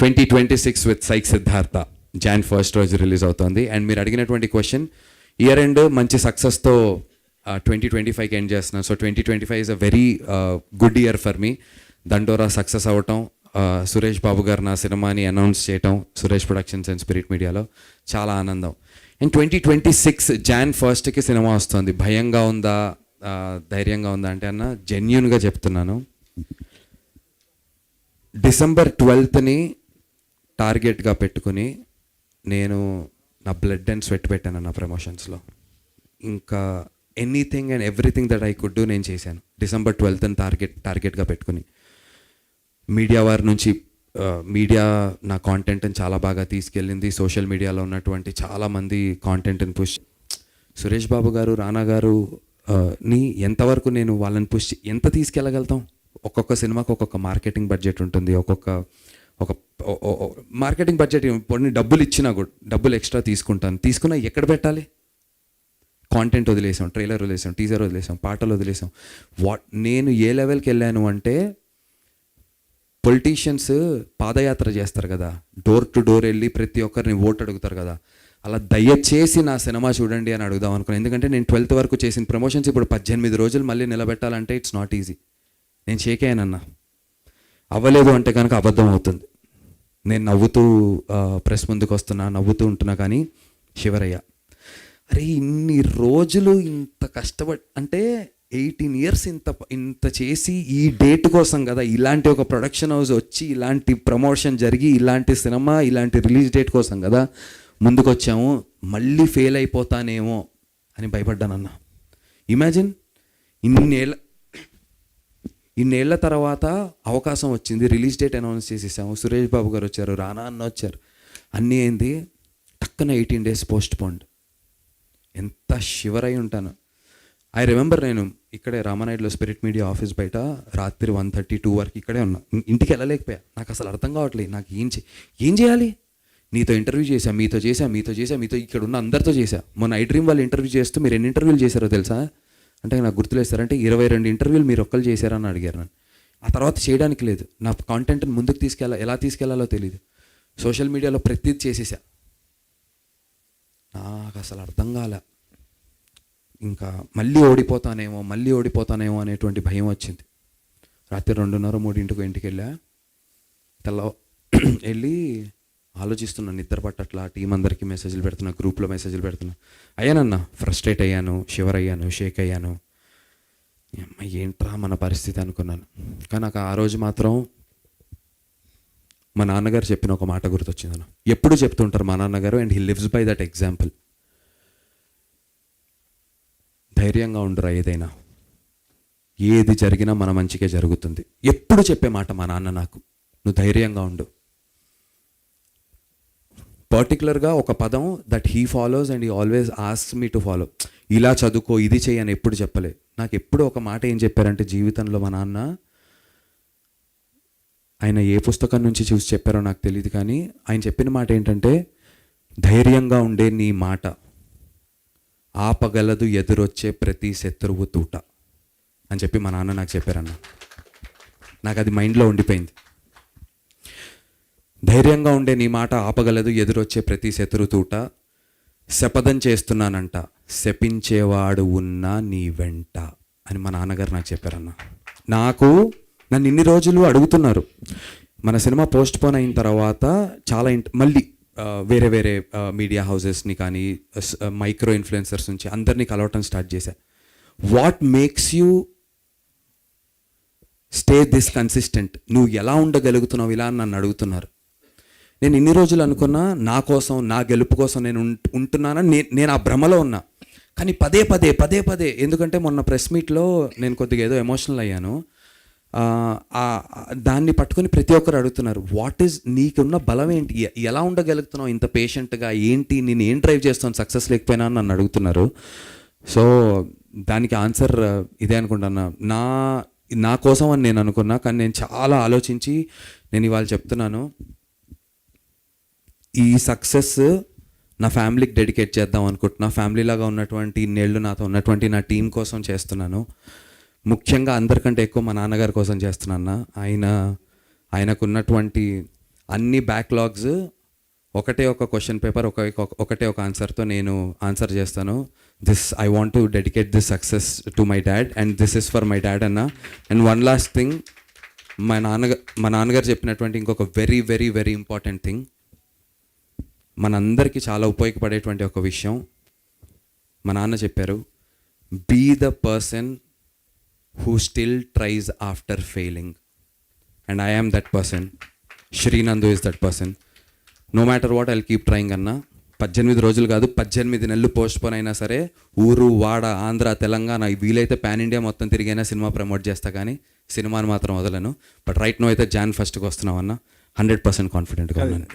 2026 with psych Siddhartha John 1st రోజు release అవుతుంది. And మీరు అడిగినటువంటి క్వశ్చన్, ఇయర్ ఎండ్ మంచి సక్సెస్తో 2025కి ఎండ్ చేస్తున్నాను. So 2025 is a very good year for me. దండోరా సక్సెస్ అవ్వటం, సురేష్ బాబు గారు నా సినిమాని అనౌన్స్ చేయటం సురేష్ ప్రొడక్షన్స్ అండ్ స్పిరిట్ మీడియాలో చాలా ఆనందం. అండ్ 2026 జాన్ 1స్ట్కి సినిమా వస్తుంది. భయంగా ఉందా ధైర్యంగా ఉందా అంటే అన్న జెన్యూన్గా చెప్తున్నాను, December 12th టార్గెట్గా పెట్టుకుని నేను నా బ్లడ్ అండ్ స్వెట్ పెట్టాను నా ప్రమోషన్స్లో. ఇంకా anything and everything that I could do నేను చేశాను. December 12th టార్గెట్గా పెట్టుకుని మీడియా వారి నుంచి మీడియా నా కాంటెంట్ని చాలా బాగా తీసుకెళ్ళింది. సోషల్ మీడియాలో ఉన్నటువంటి చాలామంది కాంటెంట్ని పుష్, సురేష్ బాబు గారు రానా గారు ని ఎంతవరకు నేను వాళ్ళని పుష్ ఎంత తీసుకెళ్ళగలుగుతాం. ఒక్కొక్క సినిమాకి ఒక్కొక్క మార్కెటింగ్ బడ్జెట్ ఉంటుంది. ఒక మార్కెటింగ్ బడ్జెట్ కొన్ని డబ్బులు ఇచ్చినా కూడా డబ్బులు ఎక్స్ట్రా తీసుకుంటాను. తీసుకున్నా ఎక్కడ పెట్టాలి? కాంటెంట్ వదిలేసాం, ట్రైలర్ వదిలేసాం, టీజర్ వదిలేసాం, పాటలు వదిలేసాం. నేను ఏ లెవెల్కి వెళ్ళాను అంటే, పొలిటీషియన్స్ పాదయాత్ర చేస్తారు కదా, డోర్ టు డోర్ వెళ్ళి ప్రతి ఒక్కరిని ఓటు అడుగుతారు కదా, అలా దయచేసి నా సినిమా చూడండి అని అడుగుదాం అనుకున్నాను. ఎందుకంటే నేను 12th వరకు చేసిన ప్రమోషన్స్ ఇప్పుడు 18 రోజులు మళ్ళీ నిలబెట్టాలంటే ఇట్స్ నాట్ ఈజీ. నేను షేక్ అయ్యానన్నా. అవ్వలేదు అంటే కనుక అబద్ధం అవుతుంది. నేను నవ్వుతూ ప్రెస్ ముందుకు వస్తున్నా, నవ్వుతూ ఉంటున్నా, కానీ శివరయ్య అరే ఇన్ని రోజులు ఇంత కష్టపడి అంటే 18 years ఇంత చేసి ఈ డేట్ కోసం కదా, ఇలాంటి ఒక ప్రొడక్షన్ హౌస్ వచ్చి ఇలాంటి ప్రమోషన్ జరిగి ఇలాంటి సినిమా ఇలాంటి రిలీజ్ డేట్ కోసం కదా ముందుకు వచ్చాము. మళ్ళీ ఫెయిల్ అయిపోతానేమో అని భయపడ్డానన్నా. ఇమాజిన్ ఇన్నేళ్ల తర్వాత అవకాశం వచ్చింది, రిలీజ్ డేట్ అనౌన్స్ చేసేసాము, సురేష్ బాబు గారు వచ్చారు, రానా అన్న వచ్చారు, అన్నీ అయింది. టక్కున 18 days పోస్ట్ పోండ్. ఎంత షివర్ అయి ఉంటాను. ఐ రిమెంబర్ నేను ఇక్కడే రామానాయుడులో స్పిరిట్ మీడియా ఆఫీస్ బయట రాత్రి 1:30-2 వరకు ఇక్కడే ఉన్నా. ఇంటికి వెళ్ళలేకపోయా. నాకు అసలు అర్థం కావట్లేదు నాకు ఏం చేయాలి. నీతో ఇంటర్వ్యూ చేశా, మీతో ఇక్కడ ఉన్న అందరితో చేశా. మొన్న ఐ డ్రీమ్ వాళ్ళు ఇంటర్వ్యూ చేస్తూ మీరు ఎన్ని ఇంటర్వ్యూలు చేశారో తెలుసా అంటే నాకు గుర్తులేస్తారంటే 22 ఇంటర్వ్యూలు మీరు ఒక్కరు చేశారని అడిగారు నన్ను. ఆ తర్వాత చేయడానికి లేదు. నా కాంటెంట్ని ముందుకు ఎలా తీసుకెళ్లాలో తెలియదు. సోషల్ మీడియాలో ప్రతిదీ చేసేసా. నాకు అసలు అర్థం కాలే. ఇంకా మళ్ళీ ఓడిపోతానేమో అనేటువంటి భయం వచ్చింది. రాత్రి 2:30-3 ఇంటికి వెళ్ళా. వెళ్ళి ఆలోచిస్తున్నాను, నిద్ర పట్టట్లా, టీం అందరికీ మెసేజ్లు పెడుతున్నా, గ్రూప్లో మెసేజ్లు పెడుతున్నా. అయ్యానన్నా, ఫ్రస్ట్రేట్ అయ్యాను, షివర్ అయ్యాను, షేక్ అయ్యాను. ఏంట్రా మన పరిస్థితి అనుకున్నాను. కానీ నాకు ఆ రోజు మాత్రం మా నాన్నగారు చెప్పిన ఒక మాట గుర్తొచ్చింది. అన్న ఎప్పుడు చెప్తుంటారు మా నాన్నగారు, and he lives by that example. ధైర్యంగా ఉండరా, ఏది జరిగినా మన మంచిగా జరుగుతుంది. ఎప్పుడు చెప్పే మాట మా నాన్న నాకు, నువ్వు ధైర్యంగా ఉండు. పర్టికులర్గా ఒక పదం that he follows and he always asks me to follow. ఇలా చదువుకో, ఇది చెయ్యి అని ఎప్పుడు చెప్పలే. నాకు ఎప్పుడు ఒక మాట ఏం చెప్పారంటే జీవితంలో మా నాన్న, ఆయన ఏ పుస్తకం నుంచి చూసి చెప్పారో నాకు తెలియదు, కానీ ఆయన చెప్పిన మాట ఏంటంటే, ధైర్యంగా ఉండే నీ మాట ఆపగలదు ఎదురొచ్చే ప్రతి శత్రువు తూట అని చెప్పి మా నాన్న నాకు చెప్పారన్న. నాకు అది మైండ్లో ఉండిపోయింది. ధైర్యంగా ఉండే నీ మాట ఆపగలదు ఎదురొచ్చే ప్రతి శత్రు తూట, శపథం చేస్తున్నానంట శపించేవాడు ఉన్నా నీ వెంట అని మా నాన్నగారు నాకు చెప్పారన్న. నన్ను ఇన్ని రోజులు అడుగుతున్నారు. మన సినిమా పోస్ట్ పోన్ అయిన తర్వాత చాలా మళ్ళీ వేరే మీడియా హౌసెస్ని కానీ మైక్రో ఇన్ఫ్లుయెన్సర్స్ నుంచి అందరినీ కలవటం స్టార్ట్ చేశా. What makes you stay this consistent, నువ్వు ఎలా ఉండగలుగుతున్నావు ఇలా అని నన్ను అడుగుతున్నారు. నేను ఇన్ని రోజులు అనుకున్నా నా కోసం, నా గెలుపు కోసం నేను ఉంటున్నానని నేను ఆ భ్రమలో ఉన్నా. కానీ పదే ఎందుకంటే మొన్న ప్రెస్ మీట్లో నేను కొద్దిగా ఏదో ఎమోషనల్ అయ్యాను. దాన్ని పట్టుకొని ప్రతి ఒక్కరు అడుగుతున్నారు, వాట్ ఈజ్ నీకున్న బలం ఏంటి, ఎలా ఉండగలుగుతున్నావు ఇంత పేషెంట్గా, ఏంటి నేను ఏం డ్రైవ్ చేస్తాను సక్సెస్ లేకపోయినా అని నన్ను అడుగుతున్నారు. సో దానికి ఆన్సర్ ఇదే అనుకుంటున్నా. నా కోసం అని నేను అనుకున్నా, కానీ నేను చాలా ఆలోచించి నేను ఇవాళ చెప్తున్నాను, ఈ సక్సెస్ నా ఫ్యామిలీకి డెడికేట్ చేద్దాం అనుకుంటున్నా. ఫ్యామిలీలాగా ఉన్నటువంటి ఇన్నేళ్ళు నాతో ఉన్నటువంటి నా టీం కోసం చేస్తున్నాను. ముఖ్యంగా అందరికంటే ఎక్కువ మా నాన్నగారి కోసం చేస్తున్నాను. ఆయనకున్నటువంటి అన్ని బ్యాక్లాగ్స్ ఒకటే ఒక క్వశ్చన్ పేపర్ ఒకటే ఒక ఆన్సర్తో నేను ఆన్సర్ చేస్తాను. I want to dedicate this success to my dad and this is for my dad అన్న. అండ్ వన్ లాస్ట్ థింగ్, మా నాన్నగారు చెప్పినటువంటి ఇంకొక very very very important thing, మనందరికీ చాలా ఉపయోగపడేటువంటి ఒక విషయం మా నాన్న చెప్పారు, be the person who still tries after failing. And I am that person. Srinandu is that person. No matter what I'll keep trying అన్న. 18 రోజులు కాదు, 18 నెలలు పోస్ట్ పోన్ అయినా సరే, ఊరు వాడ ఆంధ్ర తెలంగాణ వీలైతే పాన్ ఇండియా మొత్తం తిరిగైనా సినిమా ప్రమోట్ చేస్తా, కానీ సినిమాని మాత్రం వదలను. బట్ రైట్ నో అయితే Jan 1st వస్తున్నాం అన్న. 100% కాన్ఫిడెంట్గా ఉన్నాను.